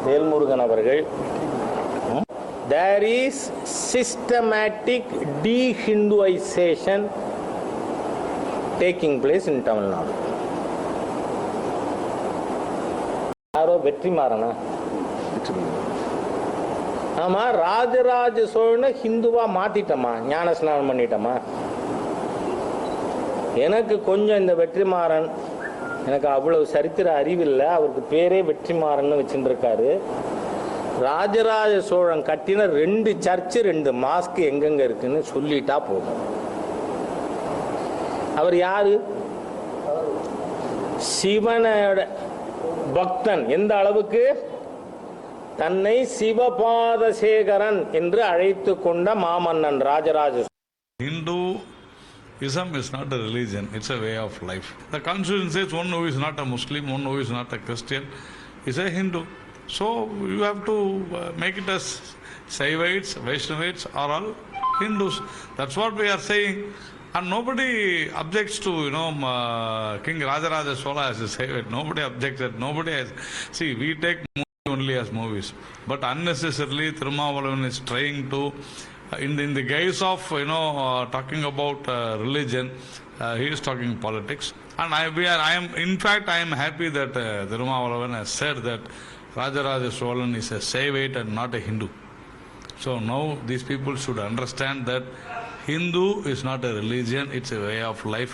வேல்முருகன் அவர்கள், there is systematic de-Hinduization taking place in Tamil Nadu. யாரோ வெற்றிமாறனா? ஆமா, ராஜராஜ சோழனை ஹிந்துவா மாத்திட்டமா, ஞான ஸ்நானம் பண்ணிட்டமா. எனக்கு கொஞ்சம் இந்த வெற்றிமாறன், எனக்கு அவ்வளவு சரித்திர அறிவில்லை, அவருக்கு பேரே வெற்றிமாறன் வச்சுருக்காரு. ராஜராஜ சோழன் கட்டின 2 சர்ச்சு 2 மாஸ்க் எங்கெங்க இருக்குன்னு சொல்லிட்டா போதும். அவர் யாரு? சிவனோட பக்தன். எந்த அளவுக்கு? தன்னை சிவபாதசேகரன் என்று அழைத்து கொண்ட மாமன்னன் Rajaraja. Hinduism is not a religion, it's a way of life. The constitution says one who is not a Muslim, one who is not a Christian is a Hindu. So you have to make it as Saivites, Vaishnavites are all Hindus. That's what we are saying. And nobody objects to, King Rajaraja Chola as a Saivite. Nobody objected. Nobody has. See, we take movies only as movies. But unnecessarily, Thirumavalavan is trying to, in the guise of, talking about religion, he is talking politics. And I am happy that Thirumavalavan has said that Rajaraja Chola is a Saivite and not a Hindu. So now these people should understand that Hindu is not a religion, it's a way of life.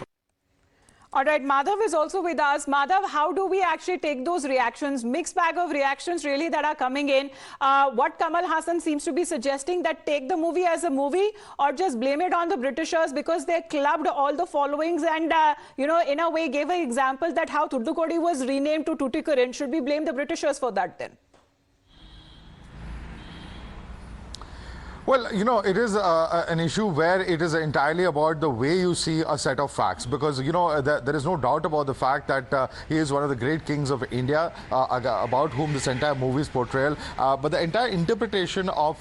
All right, Madhav is also with us. Madhav, how do we actually take those reactions, mixed bag of reactions really that are coming in? What Kamal Haasan seems to be suggesting, that take the movie as a movie or just blame it on the Britishers because they clubbed all the followings and, in a way gave an example that how Thoothukudi was renamed to Tuticorin. Should we blame the Britishers for that then? Well, it is an issue where it is entirely about the way you see a set of facts, because, there is no doubt about the fact that he is one of the great kings of India, about whom this entire movie is portrayal. But the entire interpretation of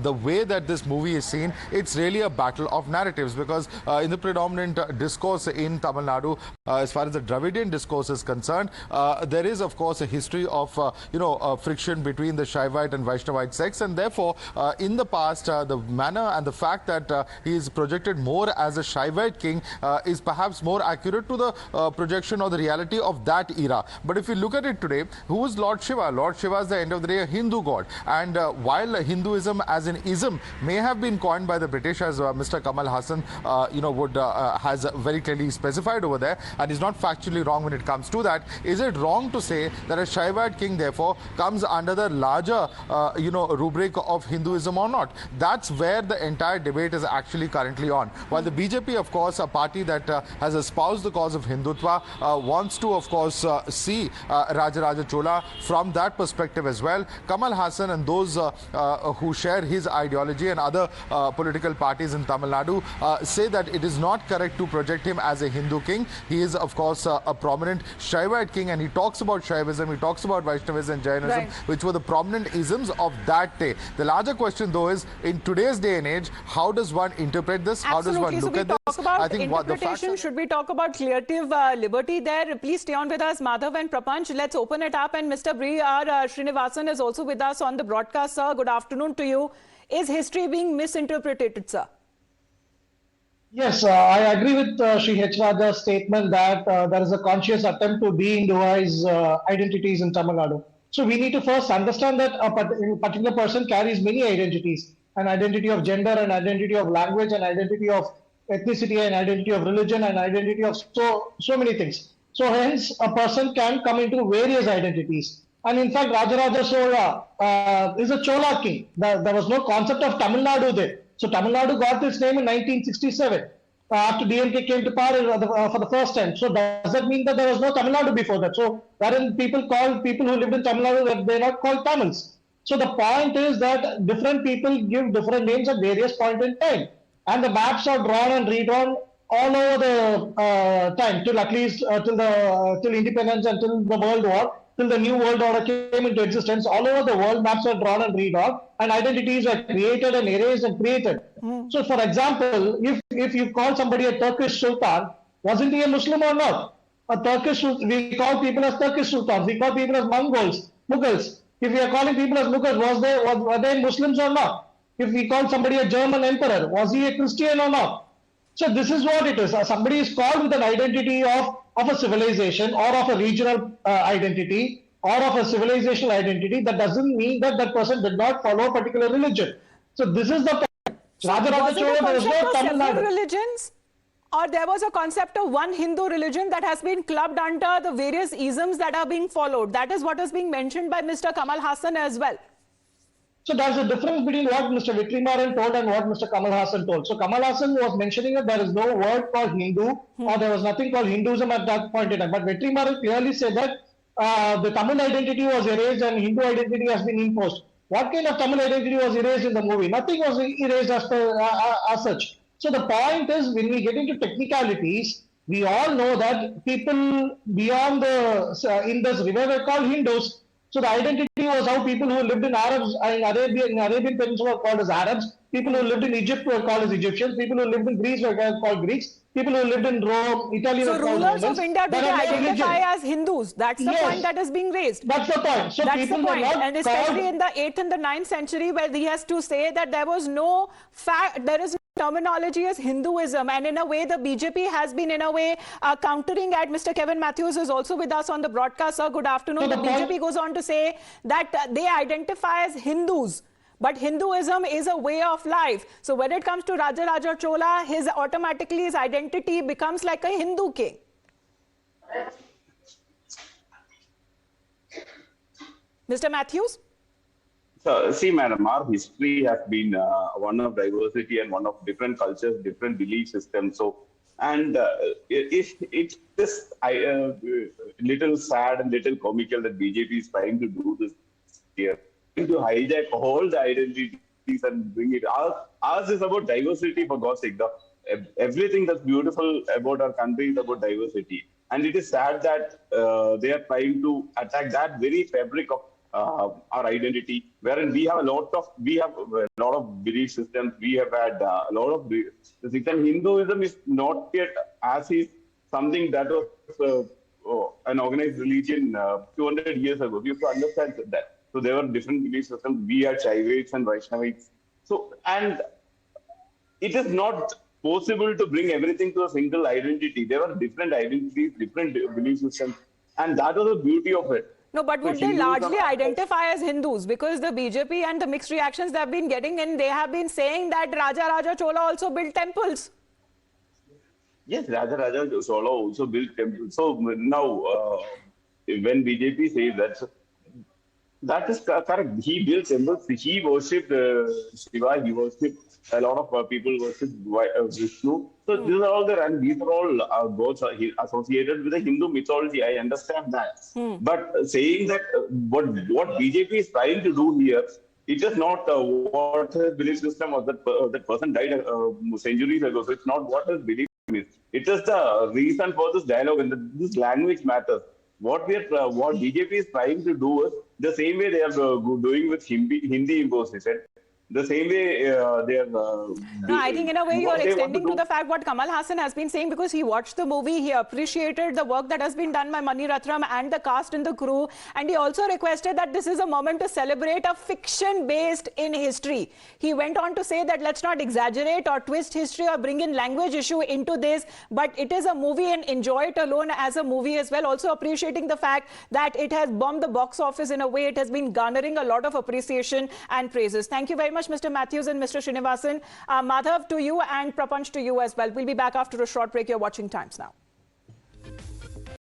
the way that this movie is seen, it's really a battle of narratives, because in the predominant discourse in Tamil Nadu, as far as the Dravidian discourse is concerned, there is, of course, a history of, friction between the Shaivite and Vaishnavite sects, and therefore, in the past, the manner and the fact that he is projected more as a Shaivite king is perhaps more accurate to the projection or the reality of that era. But if you look at it today, who is Lord Shiva? Lord Shiva is the end of the day a Hindu god. And while Hinduism as an ism may have been coined by the British, as Mr. Kamal Haasan has very clearly specified over there, and is not factually wrong when it comes to that, is it wrong to say that a Shaivite king therefore comes under the larger rubric of Hinduism or not? That's where the entire debate is actually currently on. While the BJP, of course, a party that has espoused the cause of Hindutva, wants to, of course, see Rajaraja Chola from that perspective as well. Kamal Haasan and those who share his ideology and other political parties in Tamil Nadu say that it is not correct to project him as a Hindu king. He is, of course, a prominent Shaivite king, and he talks about Shaivism, he talks about Vaishnavism and Jainism, right, which were the prominent isms of that day. The larger question, though, is in today's day and age, how does one interpret this? How does one look at this? I think interpretation, should we talk about creative liberty there? Please stay on with us, Madhav and Prapanch. Let's open it up. And Mr. R. Srinivasan is also with us on the broadcast, sir. Good afternoon to you. Is history being misinterpreted, sir? Yes, I agree with Shri H. Raja's statement that there is a conscious attempt to de-Hinduize identities in Tamil Nadu. So we need to first understand that a particular person carries many identities: an identity of gender, an identity of language, an identity of ethnicity, an identity of religion, an identity of so many things. So hence, a person can come into various identities. And in fact, Rajaraja Chola is a Chola king. There was no concept of Tamil Nadu there. So Tamil Nadu got its name in 1967. After DMK came to power for the first time. So does that mean that there was no Tamil Nadu before that? So wherein people call people who lived in Tamil Nadu that they're not called Tamils. So the point is that different people give different names at various points in time. And the maps are drawn and redrawn all over the time, till at least till independence and till the World War, till the New World Order came into existence. All over the world, maps are drawn and redrawn, and identities are created and erased and created. So, for example, if you call somebody a Turkish Sultan, wasn't he a Muslim or not? We call people as Turkish Sultans, we call people as Mughals. If we are calling people as Mughals, were they Muslims or not? If we call somebody a German emperor, was he a Christian or not? So this is what it is. Somebody is called with an identity of a civilization or of a regional identity or of a civilizational identity. That doesn't mean that that person did not follow a particular religion. So this is the point. Was it a Chola, there was concept no of Tamil several Nadu. religions? Or there was a concept of one Hindu religion that has been clubbed under the various isms that are being followed? That is what is being mentioned by Mr. Kamal Haasan as well. So there's a difference between what Mr. Vetrimaran told and what Mr. Kamal Haasan told. So Kamal Haasan was mentioning that there is no word called Hindu or there was nothing called Hinduism at that point in time. But Vetrimaran clearly said that the Tamil identity was erased and Hindu identity has been imposed. What kind of Tamil identity was erased in the movie? Nothing was erased as such. So the point is, when we get into technicalities, we all know that people beyond the Indus River were called Hindus. So the identity was how people who lived in Arabian Peninsula were called as Arabs. People who lived in Egypt were called as Egyptians. People who lived in Greece were called Greeks. People who lived in Rome, Italy were So called rulers Romans. of India, do they identify as Hindus? That's the point that is being raised. That's the point. So That's people the point. were not And especially called, in the 8th and the 9th century, where he has to say that there was no fact, there is no terminology as Hinduism, and in a way the BJP has been in a way countering at. Mr. Kevin Matthews is also with us on the broadcast. Sir, good afternoon. So the BJP goes on to say that they identify as Hindus, but Hinduism is a way of life. So when it comes to Rajaraja Chola, his identity becomes like a Hindu king. Mr. Matthews? So, see, madam, our history has been one of diversity and one of different cultures, different belief systems. So, and it's just little sad and little comical that BJP is trying to do this here, trying to hijack all the identities and bring it. Ours is about diversity, for God's sake. Everything that's beautiful about our country is about diversity. And it is sad that they are trying to attack that very fabric of our identity, wherein we have a lot of belief systems. We have had a lot of system. Hinduism is not yet as is something that was an organized religion 200 years ago. You have to understand that. So there were different belief systems. We had Shaivites and Vaishnavites. So, and it is not possible to bring everything to a single identity. There were different identities, different belief systems, and that was the beauty of it. No, but would they largely identify as Hindus? Because the BJP and the mixed reactions they have been getting in, they have been saying that Rajaraja Chola also built temples. Yes, Rajaraja Chola also built temples. So now, when BJP says that, that is correct. He built temples. He worshipped Shiva. He worshipped a lot of people worship Vishnu. So these are all there, and these are all gods associated with the Hindu mythology. I understand that. But saying that what BJP is trying to do here, it is not what his belief system was. That person died centuries ago. So it's not what his belief is. It is the reason for this dialogue, and this language matters. What BJP is trying to do is the same way they are doing with Hindi imposition. The same way they are... No, I think in a way you are extending to the fact what Kamal Haasan has been saying, because he watched the movie, he appreciated the work that has been done by Mani Ratnam and the cast and the crew, and he also requested that this is a moment to celebrate a fiction based in history. He went on to say that let's not exaggerate or twist history or bring in language issue into this, but it is a movie and enjoy it alone as a movie as well. Also appreciating the fact that it has bombed the box office in a way. It has been garnering a lot of appreciation and praises. Thank you very much, Mr. Matthews and Mr. Srinivasan. Madhav, to you, and Prapanch, to you as well. We'll be back after a short break. You're watching Times Now.